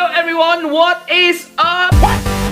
Hello everyone, what is up?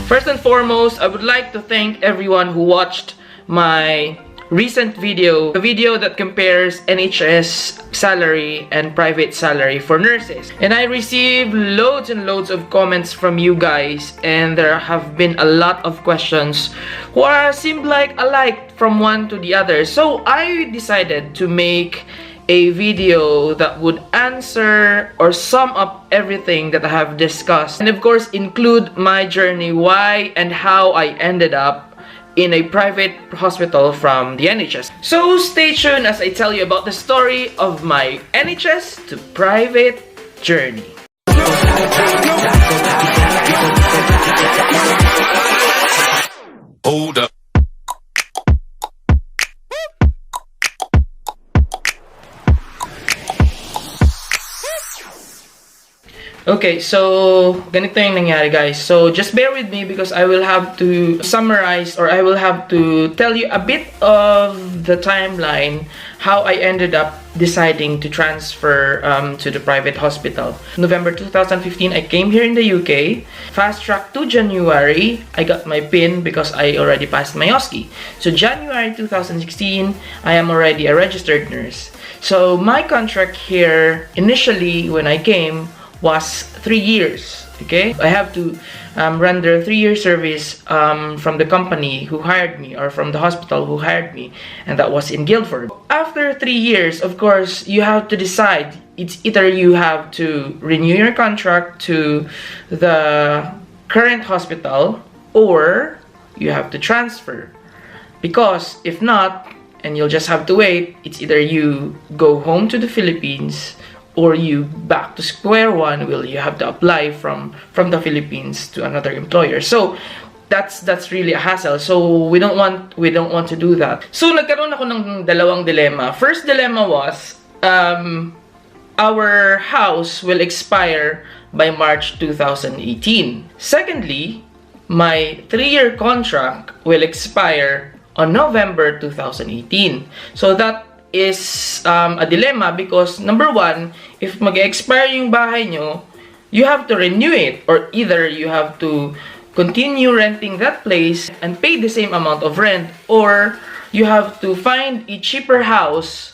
First and foremost, I would like to thank everyone who watched my recent video, a video that compares NHS salary and private salary for nurses. And I received loads and loads of comments from you guys, and there have been a lot of questions who seem like alike from one to the other. So I decided to make a video that would answer or sum up everything that I have discussed, and of course include my journey, why and how I ended up in a private hospital from the NHS. So stay tuned as I tell you about the story of my NHS to private journey. Hold up. Okay, so ganito yung nangyari, guys. So just bear with me because I will have to summarize, or I will have to tell you a bit of the timeline how I ended up deciding to transfer to the private hospital. November 2015, I came here in the UK. Fast track to January, I got my PIN because I already passed my OSCE. So January 2016, I am already a registered nurse. So my contract here initially when I came was 3 years. Okay, I have to render 3-year service from the company who hired me, or from the hospital who hired me, and that was in Guildford. After 3 years, of course, you have to decide. It's either you have to renew your contract to the current hospital, or you have to transfer. Because if not, and you'll just have to wait, it's either you go home to the Philippines or you back to square one. Will you have to apply from the Philippines to another employer. So that's really a hassle. So we don't want to do that. So nagkaroon ako ng dalawang dilemma. First dilemma was our house will expire by March 2018. Secondly, my 3-year contract will expire on November 2018. So that is a dilemma because number one, if mag-expire yung bahay nyo, you have to renew it, or either you have to continue renting that place and pay the same amount of rent, or you have to find a cheaper house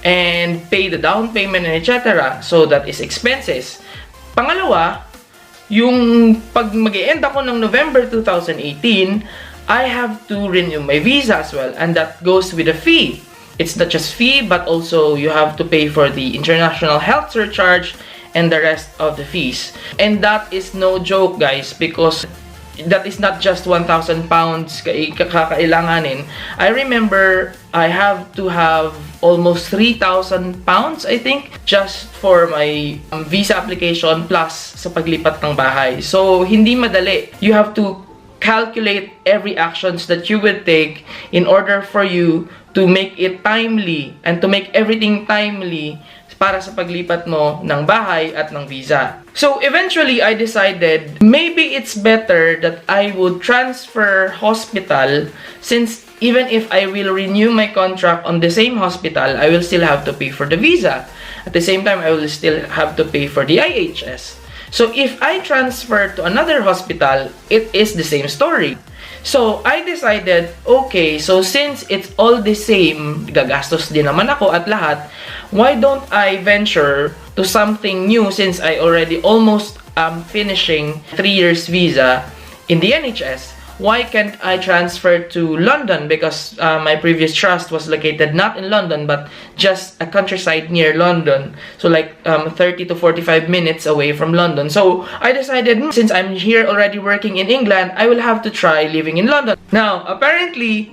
and pay the down payment and etc. So that is expenses. Pangalawa, yung pag mag-e-end ako ng November 2018, I have to renew my visa as well, and that goes with a fee. It's not just fee, but also you have to pay for the international health surcharge and the rest of the fees. And that is no joke, guys, because that is not just 1,000 pounds kakailanganin. I remember I have to have almost 3,000 pounds, I think, just for my visa application plus sa paglipat ng bahay. So, hindi madali. You have to calculate every actions that you will take in order for you to make it timely and to make everything timely para sa paglipat mo ng bahay at ng visa. So eventually I decided maybe it's better that I would transfer hospital, since even if I will renew my contract on the same hospital, I will still have to pay for the visa. At the same time, I will still have to pay for the IHS. So if I transfer to another hospital, it is the same story. So I decided, okay, so since it's all the same, gagastos din naman ako at lahat, why don't I venture to something new, since I already almost finishing 3 years visa in the NHS? Why can't I transfer to London? Because my previous trust was located not in London, but just a countryside near London. So like 30 to 45 minutes away from London. So I decided, since I'm here already working in England, I will have to try living in London. Now, apparently,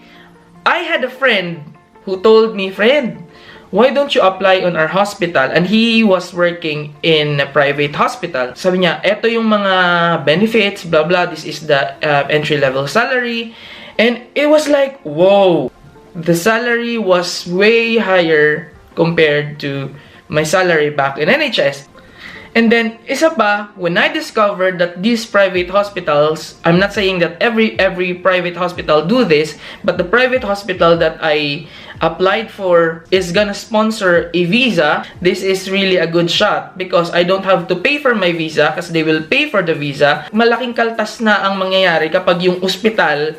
I had a friend who told me, "Friend, why don't you apply on our hospital?" And he was working in a private hospital. Sabi niya, eto yung mga benefits, blah blah, this is the entry-level salary. And it was like, whoa, the salary was way higher compared to my salary back in NHS. And then, isa pa, when I discovered that these private hospitals, I'm not saying that every private hospital do this, but the private hospital that I applied for is gonna sponsor a visa, this is really a good shot because I don't have to pay for my visa kasi they will pay for the visa. Malaking kaltas na ang mangyayari kapag yung ospital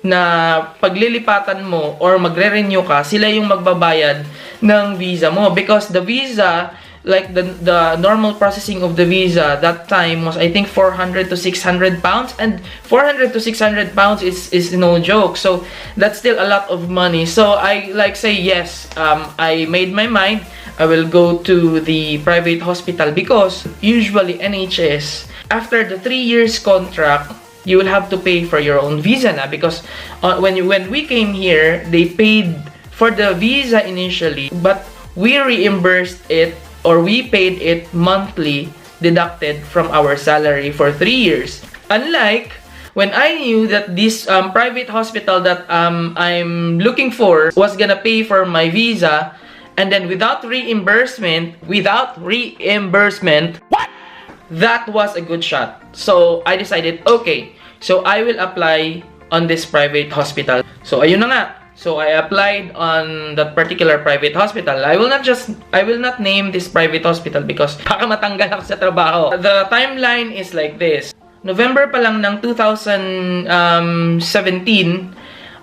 na paglilipatan mo or magre-renew ka, sila yung magbabayad ng visa mo because the visa, like the normal processing of the visa that time was I think 400 to 600 pounds, and 400 to 600 pounds is no joke. So that's still a lot of money. So I say yes, I made my mind. I will go to the private hospital because usually NHS, after the 3 years contract, you will have to pay for your own visa na because when we came here, they paid for the visa initially, but we reimbursed it, or we paid it monthly, deducted from our salary for 3 years. Unlike when I knew that this private hospital that I'm looking for was gonna pay for my visa, and then without reimbursement, what? That was a good shot. So I decided, okay, so I will apply on this private hospital. So ayun na nga. So I applied on that particular private hospital. I will not name this private hospital because baka matanggal ako sa trabaho. The timeline is like this. November pa lang ng 2017,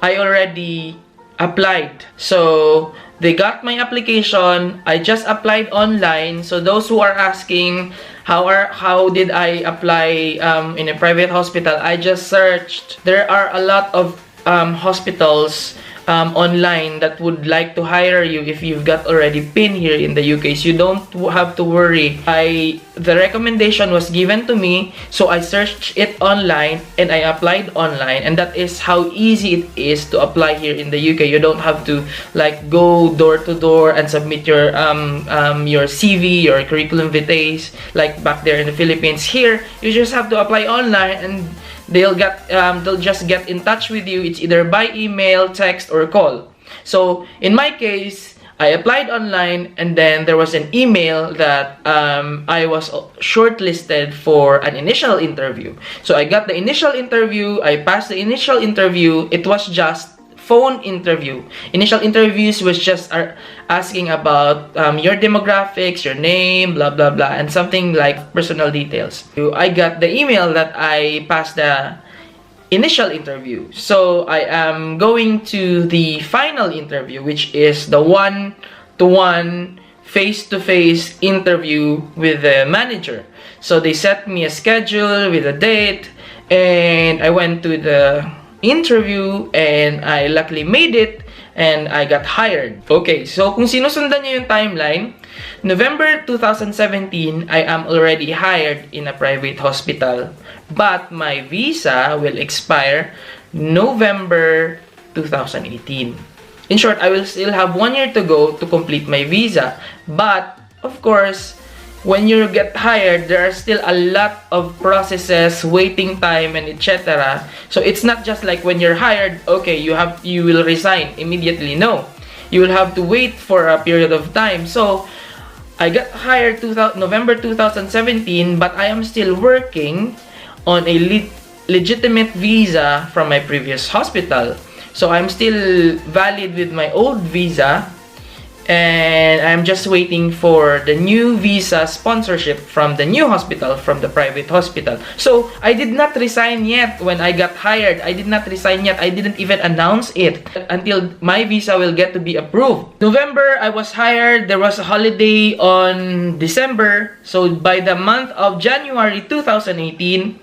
I already applied. So they got my application. I just applied online. So those who are asking how did I apply in a private hospital, I just searched. There are a lot of hospitals online that would like to hire you if you've got already PIN here in the UK, so you don't have to worry. The recommendation was given to me, so I searched it online and I applied online, and that is how easy it is to apply here in the UK. You don't have to like go door to door and submit your CV, your curriculum vitae like back there in the Philippines. Here, you just have to apply online and they'll just get in touch with you. It's either by email, text, or call. So in my case, I applied online, and then there was an email that I was shortlisted for an initial interview. So I got the initial interview. I passed the initial interview. It was just phone interview. Initial interviews was just asking about your demographics, your name, blah blah blah, and something like personal details. I got the email that I passed the initial interview. So I am going to the final interview, which is the one-to-one, face-to-face interview with the manager. So they set me a schedule with a date, and I went to the interview and I luckily made it and I got hired. Okay, so kung sinusundan niyo yung timeline, November 2017, I am already hired in a private hospital, but my visa will expire November 2018. In short, I will still have 1 year to go to complete my visa, but of course, when you get hired, there are still a lot of processes, waiting time, and etc. So it's not just like when you're hired, okay, you will resign immediately. No, you will have to wait for a period of time. So I got hired November 2017, but I am still working on a legitimate visa from my previous hospital. So I'm still valid with my old visa, and I'm just waiting for the new visa sponsorship from the new hospital, from the private hospital. So I did not resign yet when I got hired. I did not resign yet. I didn't even announce it until my visa will get to be approved. November, I was hired. There was a holiday on December. So by the month of January 2018,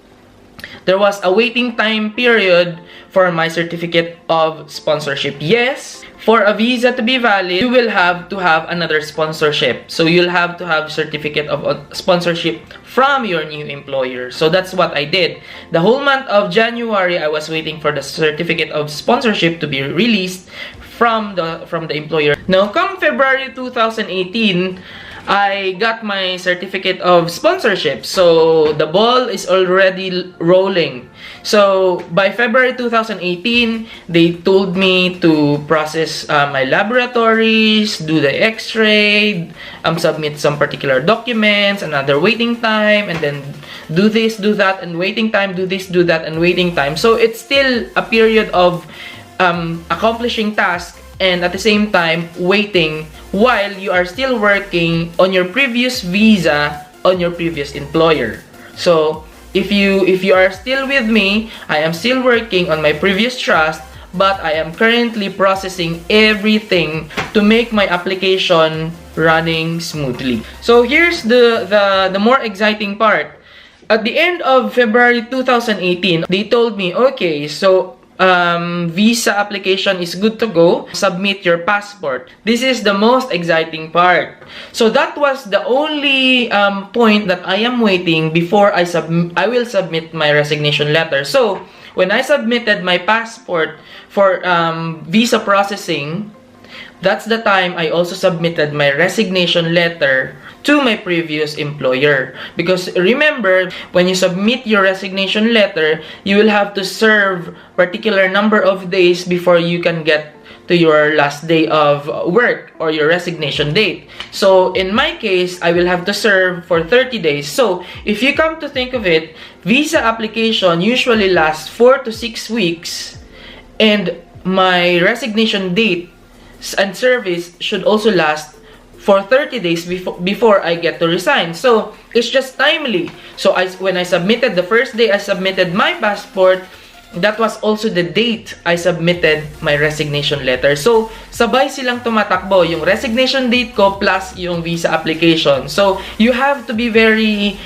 there was a waiting time period for my certificate of sponsorship. Yes, for a visa to be valid, you will have to have another sponsorship. So you'll have to have certificate of sponsorship from your new employer. So that's what I did. The whole month of January, I was waiting for the certificate of sponsorship to be released from the employer. Now, come February 2018, I got my certificate of sponsorship. So the ball is already rolling. So by February 2018, they told me to process my laboratories, do the x-ray, submit some particular documents, another waiting time, and then do this, do that, and waiting time, do this, do that, and waiting time. So it's still a period of accomplishing tasks and at the same time waiting while you are still working on your previous visa on your previous employer. So if you are still with me, I am still working on my previous trust, but I am currently processing everything to make my application running smoothly. So here's the more exciting part. At the end of February 2018, they told me, okay, so visa application is good to go. Submit your passport. This is the most exciting part. So that was the only point that I am waiting before I will submit my resignation letter. So when I submitted my passport for visa processing, that's the time I also submitted my resignation letter to my previous employer. Because remember, when you submit your resignation letter, you will have to serve particular number of days before you can get to your last day of work or your resignation date. So in my case, I will have to serve for 30 days. So if you come to think of it, visa application usually lasts 4 to 6 weeks, and my resignation date and service should also last for 30 days before I get to resign. So it's just timely. So when I submitted the first day I submitted my passport, that was also the date I submitted my resignation letter. So sabay silang tumatakbo, yung resignation date ko plus yung visa application. So you have to be very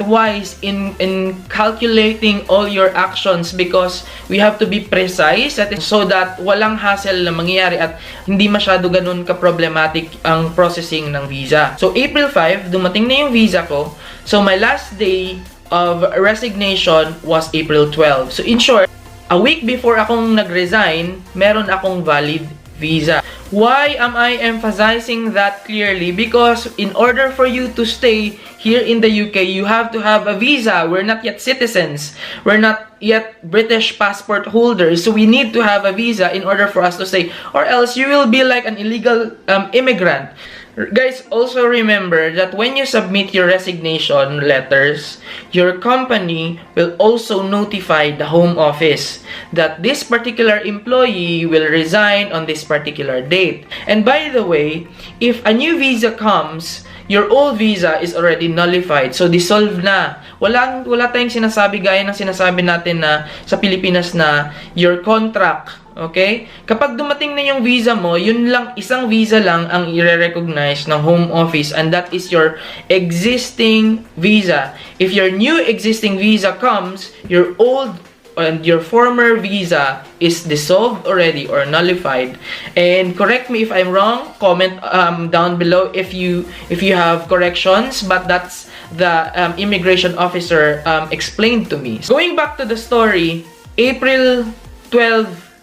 wise in calculating all your actions, because we have to be precise so that walang hassle na mangyayari at hindi masyado ganun ka-problematic ang processing ng visa. So April 5, dumating na yung visa ko. So my last day of resignation was April 12. So in short, a week before akong nag-resign, meron akong valid visa. Why am I emphasizing that clearly? Because in order for you to stay here in the UK, you have to have a visa. We're not yet citizens. We're not yet British passport holders. So we need to have a visa in order for us to stay. Or else you will be like an illegal immigrant. Guys, also remember that when you submit your resignation letters, your company will also notify the home office that this particular employee will resign on this particular date. And by the way, if a new visa comes, your old visa is already nullified. So dissolve na. Wala tayong sinasabi gaya ng sinasabi natin na sa Pilipinas na your contract. Okay? Kapag dumating na yung visa mo, yun lang, isang visa lang ang i-recognize ng home office, and that is your existing visa. If your new existing visa comes, your old and your former visa is dissolved already or nullified. And correct me if I'm wrong, comment down below if you have corrections, but that's the immigration officer explained to me. Going back to the story, April 12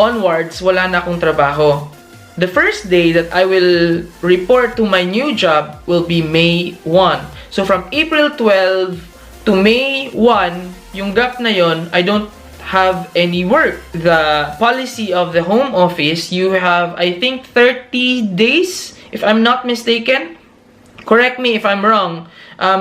onwards, wala na akong trabaho. The first day that I will report to my new job will be May 1. So from April 12 to May 1, yung gap na yon, I don't have any work. The policy of the home office, you have, I think, 30 days, if I'm not mistaken. Correct me if I'm wrong.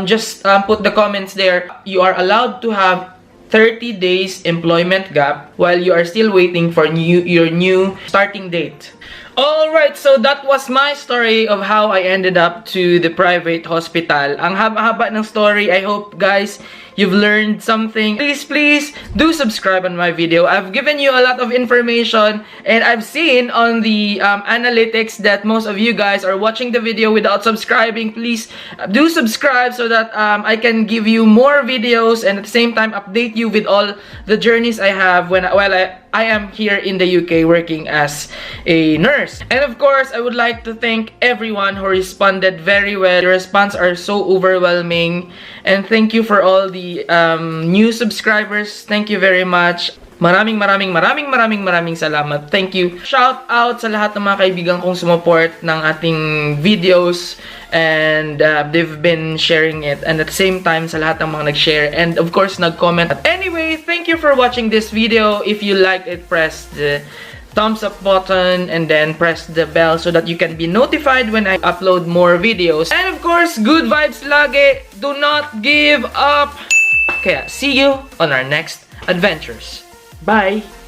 Just put the comments there. You are allowed to have 30 days employment gap while you are still waiting for your new starting date. Alright, so that was my story of how I ended up to the private hospital. Ang haba-haba ng story. I hope, guys, you've learned something. Please do subscribe on my video. I've given you a lot of information, and I've seen on the analytics that most of you guys are watching the video without subscribing. Please do subscribe so that I can give you more videos and at the same time update you with all the journeys I have while I am here in the UK working as a nurse. And of course, I would like to thank everyone who responded very well. Your response are so overwhelming, and thank you for all the new subscribers. Thank you very much. Maraming salamat. Thank you. Shout out sa lahat ng mga kaibigan kong sumuport ng ating videos, and they've been sharing it, and at the same time sa lahat ng mga nag-share and of course nag-comment. Anyway, thank you for watching this video. If you liked it, press the thumbs up button and then press the bell so that you can be notified when I upload more videos. And of course, good vibes lagi. Do not give up. Kaya see you on our next adventures. Bye!